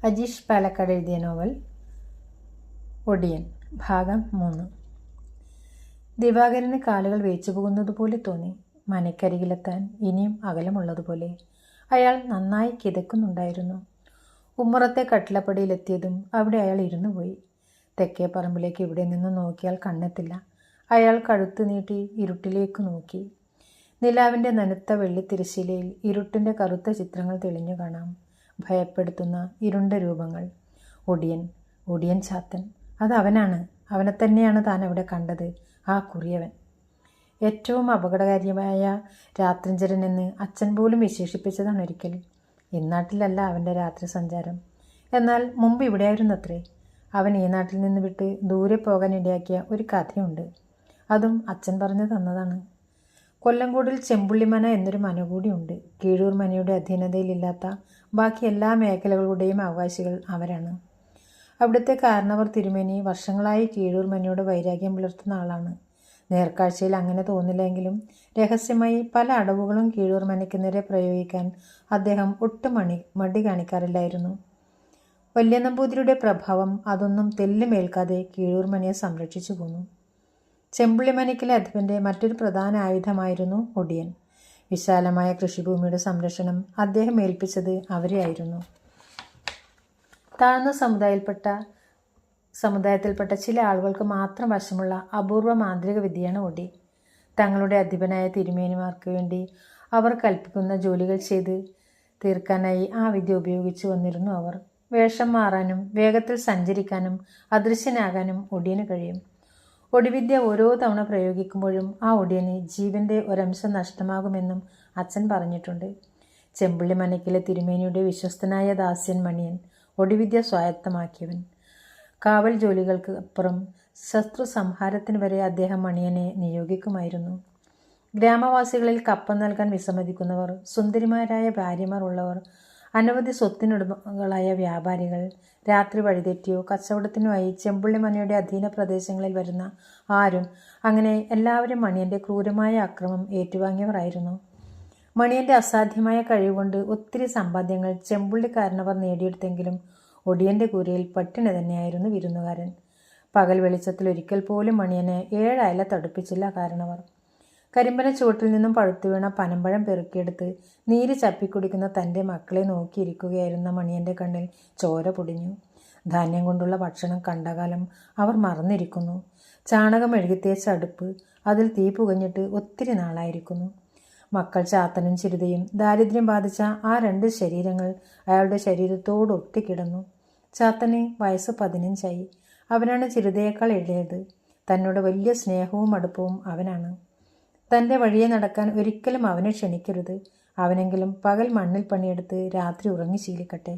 അജീഷ് പാലക്കാട് എഴുതിയ നോവൽ ഒടിയൻ ഭാഗം 3. ദിവാകരന് കാലുകൾ വേച്ചു പോകുന്നതുപോലെ തോന്നി. മനക്കരികിലെത്താൻ ഇനിയും അകലമുള്ളതുപോലെ. അയാൾ നന്നായി കിതക്കുന്നുണ്ടായിരുന്നു. ഉമ്മറത്തെ കട്ടിലപ്പടിയിലെത്തിയതും അവിടെ അയാൾ ഇരുന്നു പോയി. തെക്കേ പറമ്പിലേക്ക് ഇവിടെ നിന്ന് നോക്കിയാൽ കണ്ണെത്തില്ല. അയാൾ കഴുത്ത് നീട്ടി ഇരുട്ടിലേക്ക് നോക്കി. നിലാവിൻ്റെ നനുത്ത വെള്ളിത്തിരശ്ശീലയിൽ ഇരുട്ടിൻ്റെ കറുത്ത ചിത്രങ്ങൾ തെളിഞ്ഞു കാണാം. ഭയപ്പെടുത്തുന്ന ഇരുണ്ട രൂപങ്ങൾ. ഒടിയൻ ചാത്തൻ. അതവനാണ്. അവനെ തന്നെയാണ് താൻ അവിടെ കണ്ടത്. ആ കുറിയവൻ. ഏറ്റവും അപകടകാരിയായ രാത്രിഞ്ചരൻ എന്ന് അച്ഛൻ പോലും വിശേഷിപ്പിച്ചതാണ് ഒരിക്കൽ. ഇന്നാട്ടിലല്ല അവൻ്റെ രാത്രി സഞ്ചാരം. എന്നാൽ മുമ്പ് ഇവിടെയായിരുന്നത്രേ. അവൻ ഈ നാട്ടിൽ നിന്ന് വിട്ട് ദൂരെ പോകാൻ ഇടയാക്കിയ ഒരു കഥയുണ്ട്. അതും അച്ഛൻ പറഞ്ഞു തന്നതാണ്. കൊല്ലങ്കോടിൽ ചെമ്പുള്ളിമന എന്നൊരു മന കൂടിയുണ്ട്. കീഴൂർ മനയുടെ അധീനതയിലില്ലാത്ത ബാക്കി എല്ലാ മേഖലകളുടെയും അവകാശികൾ അവരാണ്. അവിടുത്തെ കാരണവർ തിരുമേനി വർഷങ്ങളായി കീഴൂർ മനയോട് വൈരാഗ്യം പുലർത്തുന്ന ആളാണ്. നേർക്കാഴ്ചയിൽ അങ്ങനെ തോന്നില്ലെങ്കിലും രഹസ്യമായി പല അടവുകളും കീഴൂർ മനയ്ക്ക് നേരെ പ്രയോഗിക്കാൻ അദ്ദേഹം ഒട്ടും മടി കാണിക്കാറില്ലായിരുന്നു. വലിയ നമ്പൂതിരിയുടെ പ്രഭാവം അതൊന്നും തെല്ലുമേൽക്കാതെ കീഴൂർ മനയെ സംരക്ഷിച്ചു പോന്നു. ചെമ്പുള്ളിമനയ്ക്കിലെ അധിപൻ്റെ മറ്റൊരു പ്രധാന ആയുധമായിരുന്നു ഒടിയൻ. വിശാലമായ കൃഷിഭൂമിയുടെ സംരക്ഷണം അദ്ദേഹം ഏൽപ്പിച്ചത് അവരെയായിരുന്നു. താഴ്ന്ന സമുദായത്തിൽപ്പെട്ട ചില ആളുകൾക്ക് മാത്രം വശമുള്ള അപൂർവ മാന്ത്രിക വിദ്യയാണ് ഒടി. തങ്ങളുടെ അധിപനായ തിരുമേനിമാർക്ക് വേണ്ടി അവർ കൽപ്പിക്കുന്ന ജോലികൾ ചെയ്ത് തീർക്കാനായി ആ വിദ്യ ഉപയോഗിച്ചു വന്നിരുന്നു അവർ. വേഷം മാറാനും വേഗത്തിൽ സഞ്ചരിക്കാനും അദൃശ്യനാകാനും ഒടിയന് കഴിയും. ഒടിവിദ്യ ഓരോ തവണ പ്രയോഗിക്കുമ്പോഴും ആ ഒടിയന് ജീവൻ്റെ ഒരംശം നഷ്ടമാകുമെന്നും അച്ഛൻ പറഞ്ഞിട്ടുണ്ട്. ചെമ്പുള്ളി മനയ്ക്കിലെ തിരുമേനിയുടെ വിശ്വസ്തനായ ദാസ്യൻ മണിയൻ, ഒടിവിദ്യ സ്വായത്തമാക്കിയവൻ. കാവൽ ജോലികൾക്ക് അപ്പുറം ശത്രു സംഹാരത്തിന് വരെ അദ്ദേഹം മണിയനെ നിയോഗിക്കുമായിരുന്നു. ഗ്രാമവാസികളിൽ കപ്പം നൽകാൻ വിസമ്മതിക്കുന്നവർ, സുന്ദരിമാരായ ഭാര്യമാർ ഉള്ളവർ, അനവധി സ്വത്തിനുടമകളായ വ്യാപാരികൾ, രാത്രി വഴിതെറ്റിയോ കച്ചവടത്തിനുമായി ചെമ്പുള്ളിമനയുടെ അധീന പ്രദേശങ്ങളിൽ വരുന്ന ആരും, അങ്ങനെ എല്ലാവരും മണിയൻ്റെ ക്രൂരമായ അക്രമം ഏറ്റുവാങ്ങിയവരായിരുന്നു. മണിയൻ്റെ അസാധ്യമായ കഴിവുകൊണ്ട് ഒത്തിരി സമ്പാദ്യങ്ങൾ ചെമ്പുള്ളിക്കാരനവർ നേടിയെടുത്തെങ്കിലും ഒടിയൻ്റെ കൂരയിൽ പട്ടിണി തന്നെയായിരുന്നു വിരുന്നുകാരൻ. പകൽ വെളിച്ചത്തിൽ ഒരിക്കൽ പോലും മണിയനെ 7 അയല തടുപ്പിച്ചില്ല കാരണവർ. കരിമ്പന ചുവട്ടിൽ നിന്നും പഴുത്തു വീണ പനമ്പഴം പെറുക്കിയെടുത്ത് നീര് ചപ്പിക്കുടിക്കുന്ന തൻ്റെ മക്കളെ നോക്കിയിരിക്കുകയായിരുന്ന മണിയൻ്റെ കണ്ണിൽ ചോര പൊടിഞ്ഞു. ധാന്യം കൊണ്ടുള്ള ഭക്ഷണം കണ്ടകാലം അവർ മറന്നിരിക്കുന്നു. ചാണകം എഴുകിത്തേച്ച അടുപ്പ്, അതിൽ തീ പുകഞ്ഞിട്ട് ഒത്തിരി നാളായിരിക്കുന്നു. മക്കൾ ചാത്തനും ചിരുതയും. ദാരിദ്ര്യം ബാധിച്ച ആ 2 ശരീരങ്ങൾ അയാളുടെ ശരീരത്തോട് ഒട്ടിക്കിടന്നു. ചാത്തന് വയസ്സ് 15ആയി. അവനാണ് ചിരുതയേക്കാൾ ഇളയത്. തന്നോട് വലിയ സ്നേഹവും അടുപ്പവും അവനാണ്. തൻ്റെ വഴിയെ നടക്കാൻ ഒരിക്കലും അവനെ ക്ഷണിക്കരുത്. അവനെങ്കിലും പകൽ മണ്ണിൽ പണിയെടുത്ത് രാത്രി ഉറങ്ങി ശീലിക്കട്ടെ.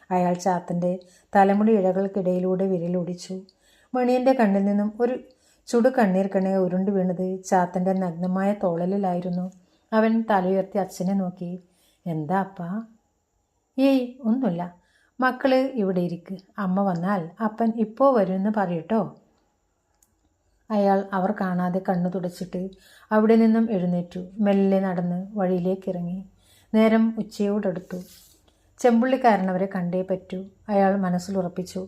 അയാൾ ചാത്തൻ്റെ തലമുടി ഇഴകൾക്കിടയിലൂടെ വിരലൊടിച്ചു. മണിയൻ്റെ കണ്ണിൽ നിന്നും ഒരു ചുടു കണ്ണീർ കണിക ഉരുണ്ടു വീണത് ചാത്തൻ്റെ നഗ്നമായ തോളലിലായിരുന്നു. അവൻ തലയുയർത്തി അച്ഛനെ നോക്കി. എന്താ അപ്പാ? ഏയ് ഒന്നുമില്ല. മക്കള് ഇവിടെ ഇരിക്ക്. അമ്മ വന്നാൽ അപ്പൻ ഇപ്പോൾ വരുമെന്ന് പറയട്ടോ. അയാൾ അവർ കാണാതെ കണ്ണു തുടച്ചിട്ട് അവിടെ നിന്നും എഴുന്നേറ്റു. മെല്ലെ നടന്ന് വഴിയിലേക്കിറങ്ങി. നേരം ഉച്ചയോടടുത്തു. ചെമ്പുള്ളിക്കാരനവരെ കണ്ടേ പറ്റൂ, അയാൾ മനസ്സിലുറപ്പിച്ചു.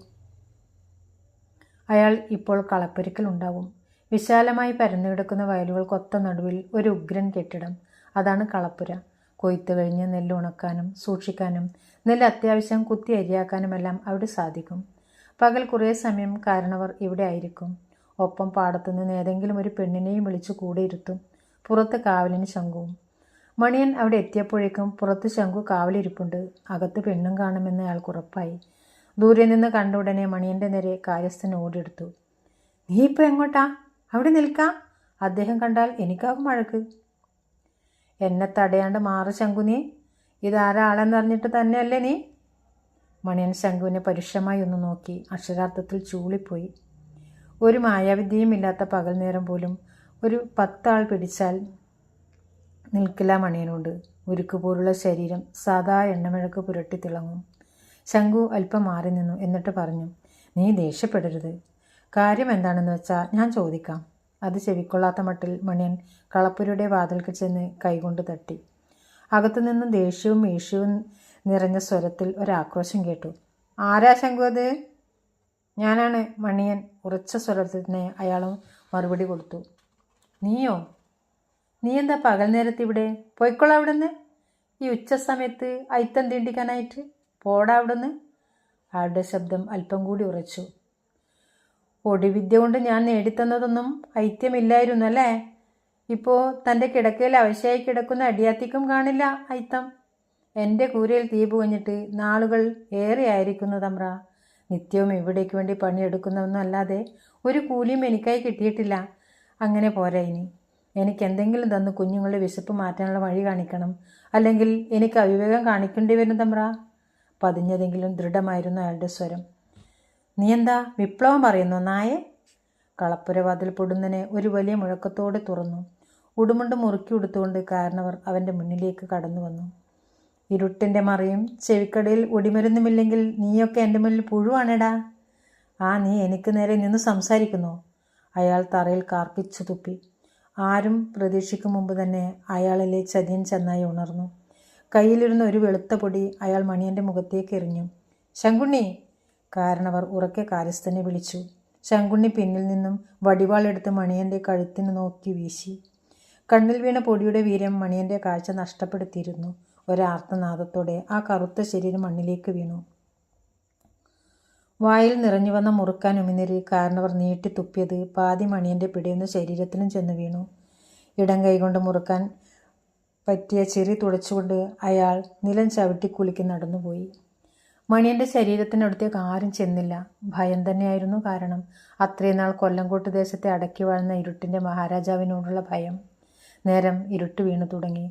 അയാൾ ഇപ്പോൾ കളപ്പുരക്കൽ ഉണ്ടാവും. വിശാലമായി പരന്നുകിടക്കുന്ന വയലുകൾക്കൊത്ത നടുവിൽ ഒരു ഉഗ്രൻ കെട്ടിടം. അതാണ് കളപ്പുര. കൊയ്ത്ത് കഴിഞ്ഞ് നെല്ല് ഉണക്കാനും സൂക്ഷിക്കാനും നെല്ല് അത്യാവശ്യം കുത്തി അരിയാക്കാനുമെല്ലാം അവിടെ സാധിക്കും. പകൽ കുറേ സമയം കാരണവർ ഇവിടെ ആയിരിക്കും. ഒപ്പം പാടത്തുനിന്ന് ഏതെങ്കിലും ഒരു പെണ്ണിനെയും വിളിച്ചു കൂടെ ഇരുത്തും. പുറത്ത് കാവലിന് ശംഖുവും. മണിയൻ അവിടെ എത്തിയപ്പോഴേക്കും പുറത്ത് ശംഖു കാവലിരിപ്പുണ്ട്. അകത്ത് പെണ്ണും കാണുമെന്ന് അയാൾക്ക് ഉറപ്പായി. ദൂരെ നിന്ന് കണ്ട ഉടനെ മണിയൻ്റെ നേരെ കാര്യസ്ഥൻ ഓടിയെടുത്തു. നീ ഇപ്പോൾ എങ്ങോട്ടാ? അവിടെ നിൽക്കാം. അദ്ദേഹം കണ്ടാൽ എനിക്കാകും വഴക്ക്. എന്നെ തടയാണ്ട് മാറ് ശംഖു. നീ ഇതാരാളെന്നറിഞ്ഞിട്ട് തന്നെയല്ലേ നീ? മണിയൻ ശംഖുവിനെ പരുഷമായി ഒന്ന് നോക്കി. അക്ഷരാർത്ഥത്തിൽ ചൂളിപ്പോയി. ഒരു മായാവിദ്യയും ഇല്ലാത്ത പകൽ നേരം പോലും ഒരു 10 ആൾ പിടിച്ചാൽ നിൽക്കില്ല മണിയനോട്. ഉരുക്കുപോലുള്ള ശരീരം സാധാ എണ്ണമിഴക്ക് പുരട്ടി തിളങ്ങും. ശംഖു അല്പം മാറി നിന്നു. എന്നിട്ട് പറഞ്ഞു, നീ ദേഷ്യപ്പെടരുത്. കാര്യം എന്താണെന്ന് വെച്ചാൽ ഞാൻ ചോദിക്കാം. അത് ചെവിക്കൊള്ളാത്ത മട്ടിൽ മണിയൻ കളപ്പുരയുടെ വാതിൽക്ക് ചെന്ന് കൈകൊണ്ട് തട്ടി. അകത്തുനിന്ന് ദേഷ്യവും ഈഷ്യവും നിറഞ്ഞ സ്വരത്തിൽ ഒരാക്രോശം കേട്ടു. ആരാ ശങ്കു അത്? ഞാനാണ് മണിയൻ. ഉറച്ച സ്വരത്തിൽ തന്നെ അയാളും മറുപടി കൊടുത്തു. നീയോ? നീ എന്താ പകൽ നേരത്ത് ഇവിടെ? പോയിക്കോളാം അവിടുന്ന്. ഈ ഉച്ച സമയത്ത് അയിത്തം തീണ്ടിക്കാനായിട്ട് പോടാ അവിടുന്ന്. അയാളുടെ ശബ്ദം അല്പം കൂടി ഉറച്ചു. ഒടിവിദ്യ കൊണ്ട് ഞാൻ നേടിത്തന്നതൊന്നും ഐത്യമില്ലായിരുന്നു അല്ലേ? ഇപ്പോൾ തൻ്റെ കിടക്കയിൽ അവശയായി കിടക്കുന്ന അടിയാത്തിക്കും കാണില്ല ഐത്തം. എൻ്റെ കൂരയിൽ തീ പുകഞ്ഞിട്ട് നാളുകൾ ഏറെയായിരിക്കുന്നു തമ്ര. നിത്യവും ഇവിടേക്ക് വേണ്ടി പണിയെടുക്കുന്നതൊന്നും അല്ലാതെ ഒരു കൂലിയും എനിക്കായി കിട്ടിയിട്ടില്ല. അങ്ങനെ പോരാ ഇനി. എനിക്ക് എന്തെങ്കിലും തന്ന് കുഞ്ഞുങ്ങളുടെ വിശപ്പ് മാറ്റാനുള്ള വഴി കാണിക്കണം. അല്ലെങ്കിൽ എനിക്ക് അവിവേകം കാണിക്കേണ്ടി വരും തമ്ര. പതിഞ്ഞതെങ്കിലും ദൃഢമായിരുന്നു അയാളുടെ സ്വരം. നീ എന്താ വിപ്ലവം പറയുന്നു നായെ? കളപ്പുരവാതിൽ പൊടുന്നനെ ഒരു വലിയ മുഴക്കത്തോടെ തുറന്നു. ഉടുമുണ്ട് മുറുക്കി ഉടുത്തുകൊണ്ട് കാരണവർ അവൻ്റെ മുന്നിലേക്ക് കടന്നു വന്നു. ഇരുട്ടിൻ്റെ മറയും ചെവിക്കടയിൽ ഒടിമരുന്നുമില്ലെങ്കിൽ നീയൊക്കെ എൻ്റെ മുന്നിൽ പുഴുവാണെടാ. നീ എനിക്ക് നേരെ നിന്ന് സംസാരിക്കുന്നു. അയാൾ തറയിൽ കാർക്കിച്ചു തുപ്പി. ആരും പ്രതീക്ഷിക്കും മുമ്പ് തന്നെ അയാളിലെ ചതിയൻ ചെന്നായി ഉണർന്നു. കയ്യിലിരുന്ന ഒരു വെളുത്ത പൊടി അയാൾ മണിയൻ്റെ മുഖത്തേക്ക് എറിഞ്ഞു. ശങ്കുണ്ണി! കാരണവർ ഉറക്കെ കാര്യസ്ഥനെ വിളിച്ചു. ശങ്കുണ്ണി പിന്നിൽ നിന്നും വടിവാളെടുത്ത് മണിയൻ്റെ കഴുത്തിന് നോക്കി വീശി. കണ്ണിൽ വീണ പൊടിയുടെ വീര്യം മണിയൻ്റെ കാഴ്ച നഷ്ടപ്പെടുത്തിയിരുന്നു. ഒരാർത്തനാദത്തോടെ ആ കറുത്ത ശരീരം മണ്ണിലേക്ക് വീണു. വായിൽ നിറഞ്ഞു വന്ന മുറുക്കാൻ ഉമിനീര് കാരണവർ നീട്ടി തുപ്പിയത് പാതി മണിയൻ്റെ പിടിയുന്ന ശരീരത്തിനും ചെന്ന് വീണു. ഇടം കൈകൊണ്ട് മുറുക്കാൻ പറ്റിയ ചിറി തുടച്ചുകൊണ്ട് അയാൾ നിലം ചവിട്ടി കുലുക്കി നടന്നുപോയി. മണിയൻ്റെ ശരീരത്തിനടുത്തേക്ക് ആരും ചെന്നില്ല. ഭയം തന്നെയായിരുന്നു കാരണം. അത്രയും നാൾ കൊല്ലംകോട്ട് ദേശത്തെ അടക്കി വാഴുന്ന ഇരുട്ടിൻ്റെ മഹാരാജാവിനോടുള്ള ഭയം. നേരം ഇരുട്ട് വീണു തുടങ്ങി.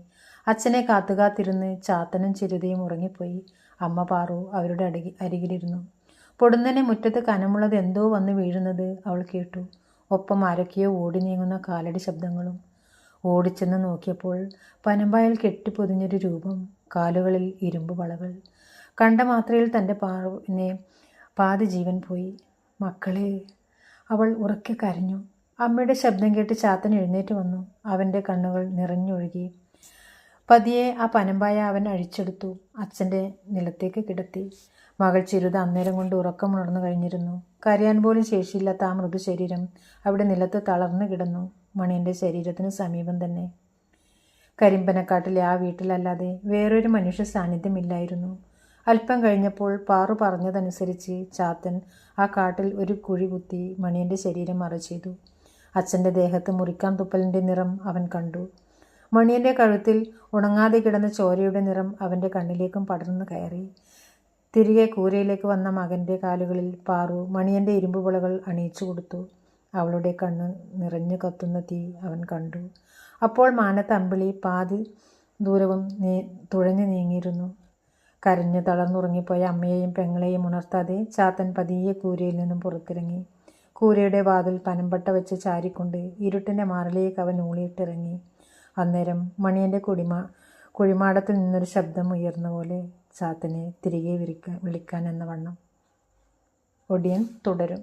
അച്ഛനെ കാത്തുകാത്തിരുന്ന് ചാത്തനും ചിരുതയും ഉറങ്ങിപ്പോയി. അമ്മ പാറു അവരുടെ അരികിലിരുന്നു. പൊടുന്നനെ മുറ്റത്ത് കനമുള്ളത് എന്തോ വന്ന് വീഴുന്നത് അവൾ കേട്ടു. ഒപ്പം ആരൊക്കെയോ ഓടി നീങ്ങുന്ന കാലടി ശബ്ദങ്ങളും. ഓടിച്ചെന്ന് നോക്കിയപ്പോൾ പനമ്പായൽ കെട്ടിപ്പൊതിഞ്ഞൊരു രൂപം. കാലുകളിൽ ഇരുമ്പ് വളകൾ. കണ്ട മാത്രയിൽ തൻ്റെ പാറുവിനെ പാതി ജീവൻ പോയി. മക്കളെ! അവൾ ഉറക്കെ കരഞ്ഞു. അമ്മയുടെ ശബ്ദം കേട്ട് ചാത്തൻ എഴുന്നേറ്റ് വന്നു. അവൻ്റെ കണ്ണുകൾ നിറഞ്ഞൊഴുകി. പതിയെ ആ പനമ്പായ അവൻ അഴിച്ചെടുത്തു. അച്ഛൻ്റെ നിലത്തേക്ക് കിടത്തി. മകൾ ചിരുത അന്നേരം കൊണ്ട് ഉറക്കമുണർന്നു കഴിഞ്ഞിരുന്നു. കരയാൻ പോലും ശേഷിയില്ലാത്ത ആ മൃദുശരീരം അവിടെ നിലത്ത് തളർന്നു കിടന്നു. മണിയൻ്റെ ശരീരത്തിന് സമീപം തന്നെ. കരിമ്പനക്കാട്ടിലെ ആ വീട്ടിലല്ലാതെ വേറൊരു മനുഷ്യ സാന്നിധ്യമില്ലായിരുന്നു. അല്പം കഴിഞ്ഞപ്പോൾ പാറു പറഞ്ഞതനുസരിച്ച് ചാത്തൻ ആ കാട്ടിൽ ഒരു കുഴി കുത്തി മണിയൻ്റെ ശരീരം മറചെയ്തു. അച്ഛൻ്റെ ദേഹത്ത് മുറിക്കാൻ തുപ്പലിൻ്റെ നിറം അവൻ കണ്ടു. മണിയൻ്റെ കഴുത്തിൽ ഉണങ്ങാതെ കിടന്ന ചോരയുടെ നിറം അവൻ്റെ കണ്ണിലേക്കും പടർന്നു കയറി. തിരികെ കൂരയിലേക്ക് വന്ന മകൻ്റെ കാലുകളിൽ പാറു മണിയൻ്റെ ഇരുമ്പുപുളകൾ അണിയിച്ചു കൊടുത്തു. അവളുടെ കണ്ണ് നിറഞ്ഞു കത്തുന്ന തീ അവൻ കണ്ടു. അപ്പോൾ മാനത്ത് അമ്പിളി പാതി ദൂരവും തുഴഞ്ഞു നീങ്ങിയിരുന്നു. കരഞ്ഞു തളർന്നുറങ്ങിപ്പോയ അമ്മയെയും പെങ്ങളെയും ഉണർത്താതെ ചാത്തൻ പതിയെ കൂരയിൽ നിന്നും പുറത്തിറങ്ങി. കൂരയുടെ വാതിൽ പനമ്പട്ട വെച്ച് ചാരിക്കൊണ്ട് ഇരുട്ടിൻ്റെ മാറിലേക്ക് അവൻ ഊളിയിട്ടിറങ്ങി. അന്നേരം മണിയൻ്റെ കുഴിമാടത്തിൽ നിന്നൊരു ശബ്ദം ഉയർന്ന പോലെ ചാത്തനെ തിരികെ വിളിക്കാൻ എന്ന വണ്ണം. ഒടിയൻ തുടരും.